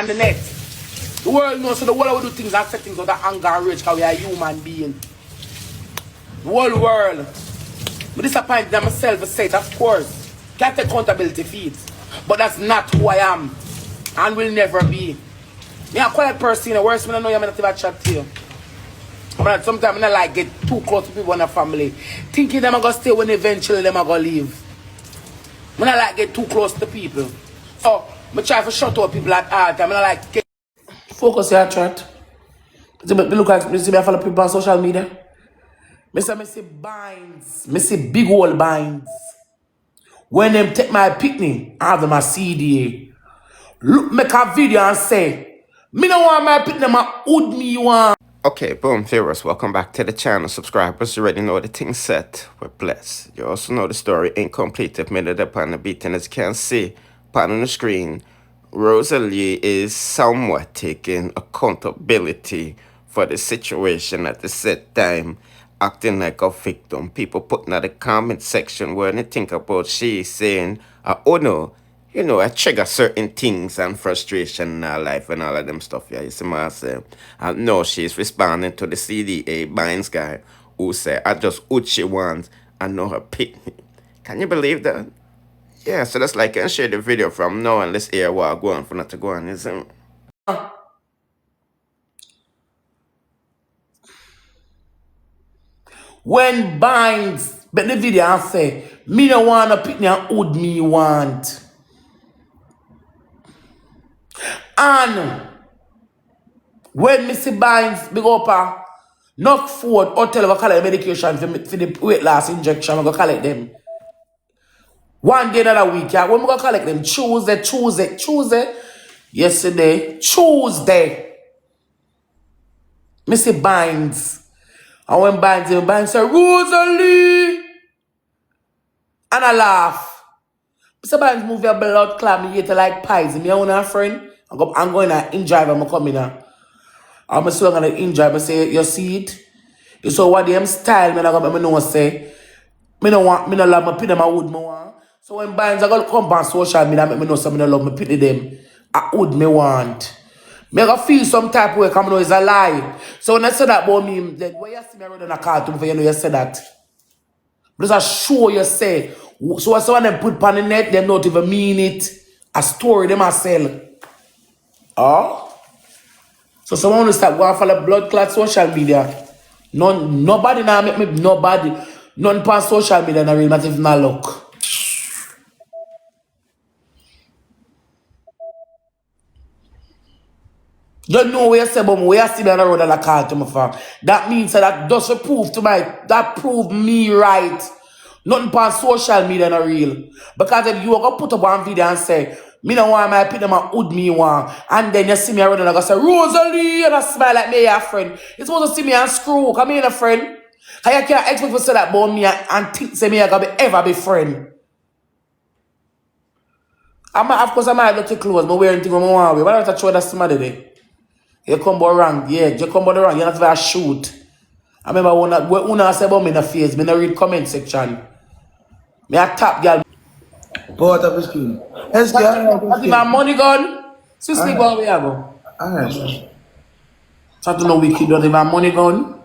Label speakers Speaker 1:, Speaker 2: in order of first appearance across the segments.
Speaker 1: on the net. The world knows, so the world will do things and set things out of anger and rage because we are human beings. The whole world. But disappointed in myself, I said, of course. Can't take accountability for it. But that's not who I am. And will never be. Me a quiet person, the worst when I know you're going to chat to you. But sometimes I like get too close to people in the family. Thinking them are going to stay when eventually them are going to leave. I like get too close to people. So I try to shut up people at all time. I like get focus your chat. Me look like me follow people on social media. Me see binds. Me see big old binds. When them take my picnic, I have them a CDA. Look, make a video and say, me no want my picnic, my hood me want.
Speaker 2: Okay, boom, viewers, welcome back to the channel. Subscribers, you already know the thing set. We're blessed. You also know the story incomplete. I've made it up on the beat, and as you can see, on the screen, Rosealee is somewhat taking accountability for the situation at the set time, acting like a victim. People putting at the comment section where they think about she saying, oh no, you know, I trigger certain things and frustration in her life and all of them stuff. Yeah, you see what I say? And no, she's responding to the CDA binds guy who said, I just what she wants and know her pick me. Can you believe that? Yeah, so that's like, I can share the video from now and let's hear what I go on for not to go on, isn't it?
Speaker 1: When binds, but the video and say, me no want to pick me and hood me want. And when me see binds, big up knock food, hotel, we collect medication for the weight loss injection, we go collect them. One day another week, yeah. When we go collect them, Tuesday. Yesterday, Tuesday. Me see binds. And when binds say, Rosealee! And I laugh. Mr. Binds move your blood clot, me eat like pies. Me own a friend. I'm going to in-drive, I'm coming now. I'm still going to in-drive, I say, you see it? You saw what them style, me know say, me no love my pit them, I would me want. So when Binds I go come on social media, me know some me no love me pity them, I would me want. Me go feel some type of way, come know it's a lie. So when I say that about me, then when you see me running a cartoon for you know you say that. But I show you say, so when them put on the net, them not even mean it. A story them a sell. Oh? So someone will start going for the blood clot social media. Nobody now make me nobody. None past social media na real not even a look. You know where you say but where you see me on the road and I call to my farm. That means that does prove to that prove me right. Nothing past social media na real. Because if you are gonna put up one video and say, me no want my pit them and hood me one, and then you see me around and I go say, Rosealee, and I smile like me a friend. You're supposed to see me and screw, come in a friend. How you can't expect to say that about me and think say me I gonna ever be friend. Of course I might not take clothes, but wearing anything I want to wear. Why don't I show that somebody there? You come about wrong, yeah, you come about wrong, you're not going to shoot. I remember when I say about me in the face, me no read comment section. Me a top girl.
Speaker 3: Both of the screen.
Speaker 1: That's my money gone. Sister, go where I go.
Speaker 3: Alright, sir.
Speaker 1: So to know wicked, don't even have money gone.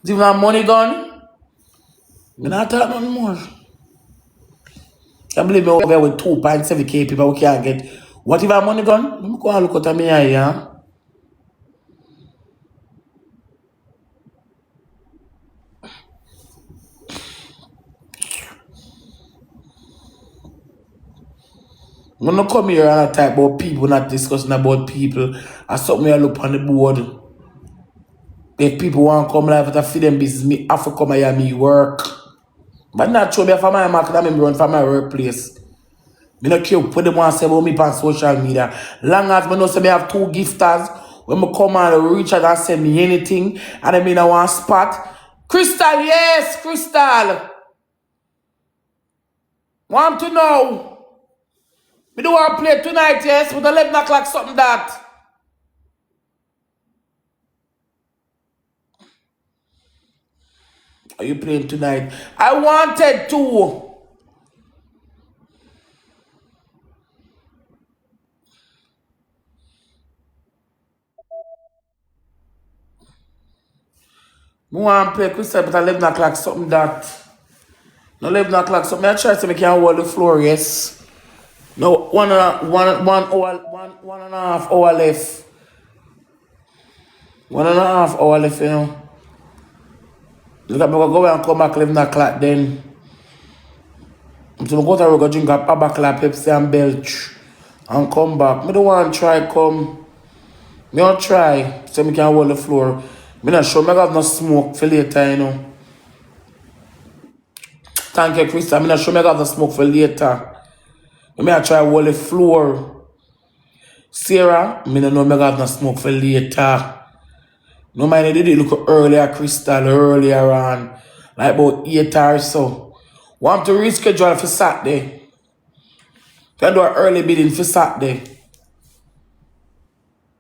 Speaker 1: Do you have money gone? Me not talk nothing more. I believe me over here with 2.7k people we can't get. What if I have money gone? Let me go and look at me here, yeah. I'm not come here and talk about people, not discussing about people. I something I look on the board. If people want to come live to feed them business, me have to come here and me work. But not show me for my market, I'm run for my workplace. Me not care what they want to say about me on social media. Long as me know say me have 2 gifters, when me come and reach out and send me anything, and I mean I want spot. Crystal, yes, Crystal. Want to know? We do want to play tonight, yes, with 11 o'clock something that. Are you playing tonight? I wanted to. I want to play Crystal, but 11 o'clock something that. No 11 o'clock something. I try to make you hold the floor, yes. No, one and a half hour left. 1.5 hour left, you know. Look at me go and come back 11 o'clock then. So I go to drink a Abacla, Pepsi and Belch and come back. I don't want to try come. I don't try so I can hold the floor. I'm not sure I have no smoke for later, you know. Thank you, Krista. I'm not sure I have no smoke for later. I may try hold the floor. Sarah, I don't know I have no smoke for later. No mind, I did it look earlier, Crystal, earlier on. Like about 8 or so. Want to reschedule for Saturday. Can do an early bidding for Saturday.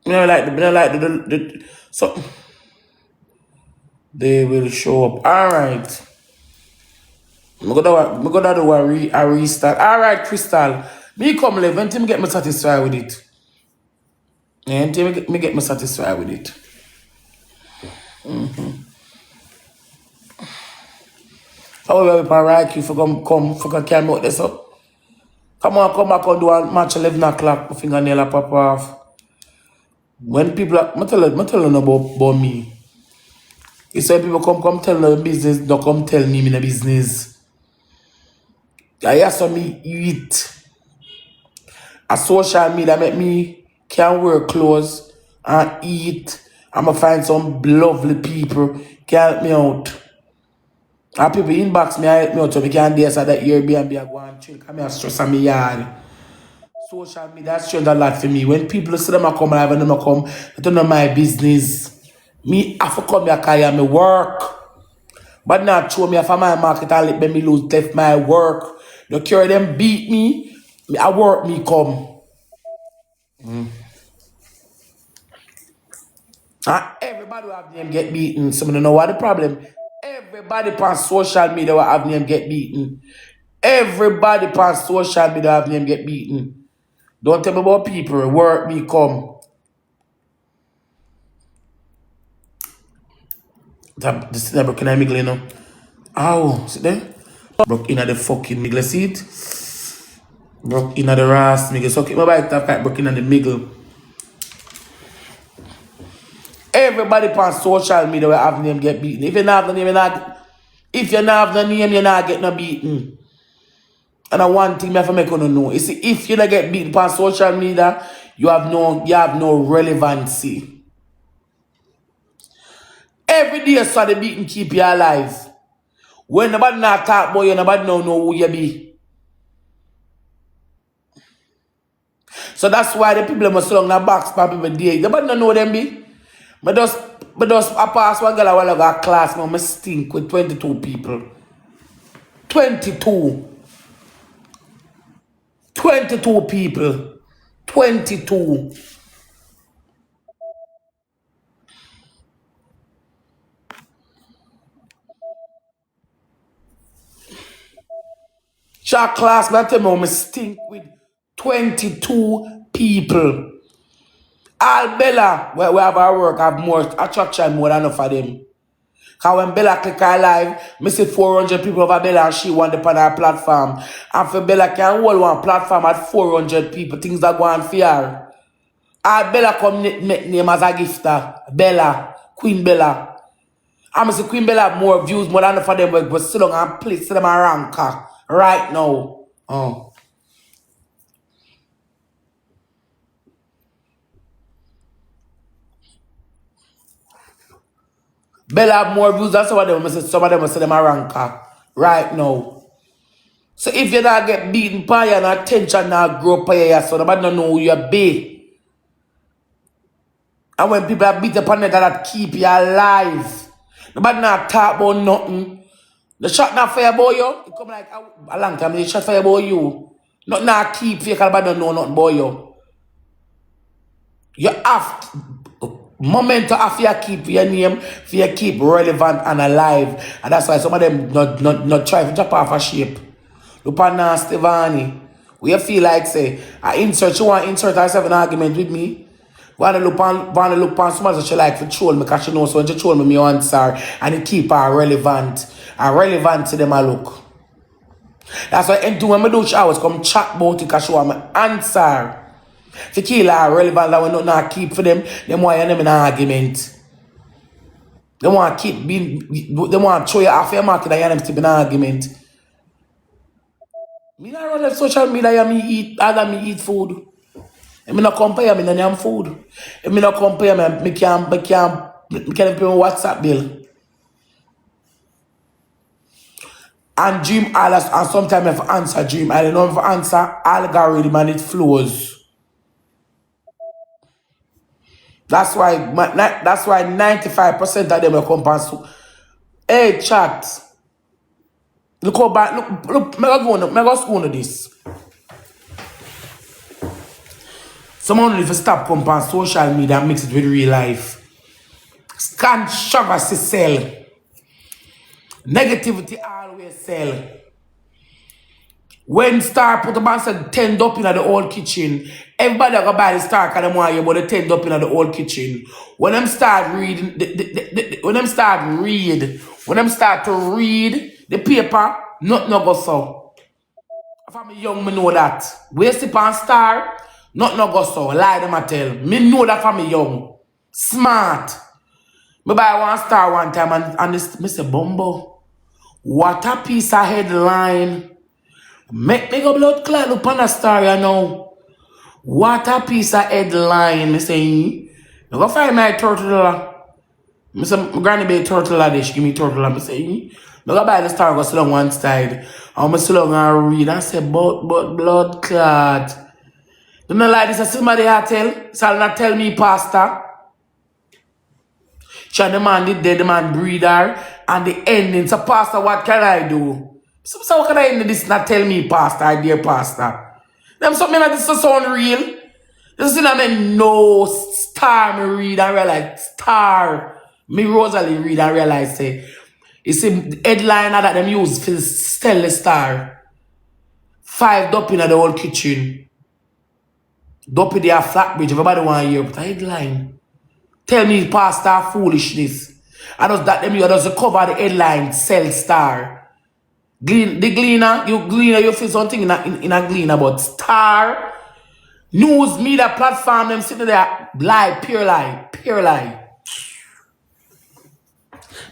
Speaker 1: I don't like the so they will show up. Alright. I'm gonna do a restart. Alright, Crystal. Me come live until me get me satisfied with it. Yeah, until me get me satisfied with it. However, if I like you for come for carry out this up. Come on, come back and do a match 11 o'clock. My fingernail pop off. When people are, I tell them about me. It's when people come tell them business, don't come tell me in the business. I hear some me eat. A social media make me can wear clothes and eat. I'ma find some lovely people can help me out. And people inbox me and help me out so we can dance at the Airbnb and go and chill. Come here stress on me yard. Social media has changed a lot for me. When people see them a come live and them a come, I don't know my business. Me have to come here because I work. But not show me if I'm my market and let me lose left my work. The carry them beat me. I work me come. And everybody will have them get beaten. Some don't know what the problem. Everybody on social media will have them get beaten. Everybody on social media have them get beaten. Don't tell me about people. Work me come. This is never can I miggle, you know. Ow, see there? Broke in at the fucking miggle seat. Broke in at the ras miggle. So keep my bike tap like broke in at the miggle. Everybody on social media will have them get beaten. If you not have the name, you're not get no beaten. And one thing I have to make you know. You see, if you don't get beaten on social media, you have no relevancy. Every day so the beating keep you alive. When nobody not talk about you, nobody know who you be. So that's why the people must long in box for people day. Nobody don't know them be. But I pass one girl a while ago a class, I stink with 22 people. 22 people. 22. Short class, I tell me I stink with 22 people. All Bella, where we have our work, have more attraction more than enough of them. Because when Bella click her live, I see 400 people over Bella and she want upon her platform. And for Bella can hold one platform at 400 people, things are going for her. All Bella come name as a gifter. Bella, Queen Bella. I see Queen Bella have more views more than enough of them, but sit down and place them a ranker right now. Oh. Bella have more views than some of them. Some of them will say them a ranker right now. So if you not get beaten by and attention not grow by you, so nobody don't know who you be. And when people are beat upon it, that keep you alive. Nobody not talk about nothing. The shot not fire about you. It come like a long time. They shot fire about you. Nothing not keep you because nobody don't know nothing about you. You have moment to have to keep your name, for you keep relevant and alive. And that's why some of them not try to drop off a shape. Look at nasty Ivany. We feel like say, I insert, you want to insert herself an argument with me? Wanna look on somebody that she like for troll me because she knows when she troll me answer and it keep her relevant. And relevant to them I look. That's why when I do showers come chat about it because she want me answer. If you kill her relevant that we not keep for them want them in an argument. They want to they want to show you half your market and them still in an argument. Me not run on social media and me eat food. I mean, not compare me and food. I mean, not compare me can't pay my WhatsApp bill. And dream and sometimes if I answer dream, I don't know if I answer algorithm and it flows. That's why 95% of them will come past. Hey, chat. Look how bad. Look. Me go school to this. Someone need to stop coming on social media and mix it with real life. Controversy sell. Negativity always sell. When Star put a bunch of 10 up in the old kitchen, everybody go buy the Star because they want you about the 10 up in the old kitchen. When them start reading, when them start to read the paper, nothing no go so. If I'm young, me know that. Waste it on Star, nothing no go so. Lie them I tell. Me know that from me young. Smart. Me buy one Star one time and this, me say, Bumbo, what a piece of headline. Make me go blood clot look on a Star, you know. What a piece of headline. Me say, you go find my turtle. Me say, my granny be turtle there. She give me turtle. Me say, me go buy the Star, go sit on one side. And me sit down and read. I say, but blood clot. You know like this, somebody I tell. So not tell me, pastor. She the man did dead, the man breed her. And the ending. So, pastor, what can I do? So what can I end this? Not tell me, pastor, dear pastor. Them something like this does sound real. This is not mean no Star me read and realize Star. Me Rosealee read and realize say it's the headliner that them use for sell the Star. 5 up in the old kitchen. Dup in their flat bridge. Everybody want to hear but a headline. Tell me, pastor, foolishness. And does that them you does cover the headline sell Star. The gleaner, you feel something in a gleaner, but Star, news media platform, them sitting there, lie, pure lie, pure lie.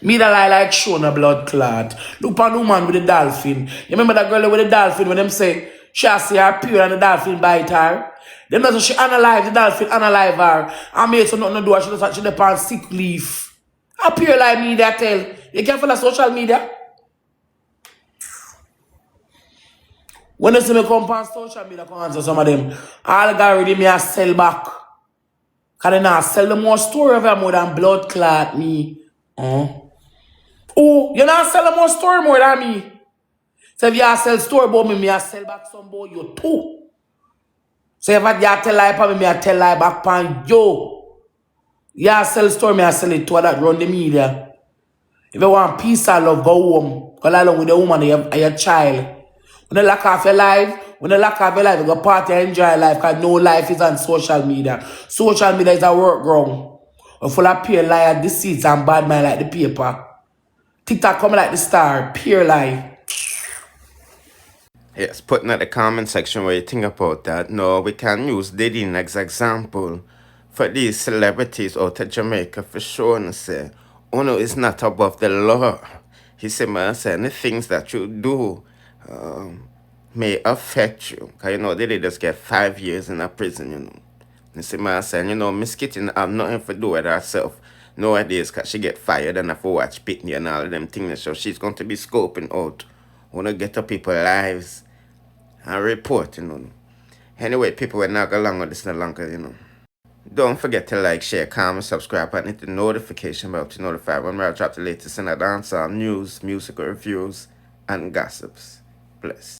Speaker 1: Media lie like Shona blood clot. Look on the woman with the dolphin. You remember that girl with the dolphin when them say, she see her pure and the dolphin bite her? Them doesn't she analyze the dolphin, analyze her, and made so nothing to do, she does actually upon sick leaf. A pure lie media tell. You can't follow social media? When you see me come on social media, come answer some of them, algorithm me a sell back. Because they not sell the more story of them more than blood clot me. Oh, you not sell the more story more than me. So if you sell story about me, I sell back some about you too. So if you tell lie about me, I tell lie back on you. You sell story, I sell it to that run the media. If you want peace and love, go home. Go along with the woman and your child. When you lock off your life, you go party and enjoy life because no life is on social media. Social media is a work ground. Full of pure lie, deceits and bad mind like the paper. TikTok coming like the Star, pure lie.
Speaker 2: Yes, put in the comment section what you think about that. No, we can use Diddy as example for these celebrities out of Jamaica for sure and say, oh no, it's not above the law. He said, man, say, the things that you do may affect you. Because, you know, Diddy just get 5 years in a prison, you know. He said, man, saying, you know, Miss Kitty have nothing to do with herself nowadays because she get fired and have to watch Pitney and all of them things. So she's going to be scoping out, want to get to people's lives and report, you know. Anyway, people will not go along with this no longer, you know. Don't forget to like, share, comment, subscribe, and hit the notification bell to notify when I drop the latest in the dancehall news, music reviews, and gossips. Bless.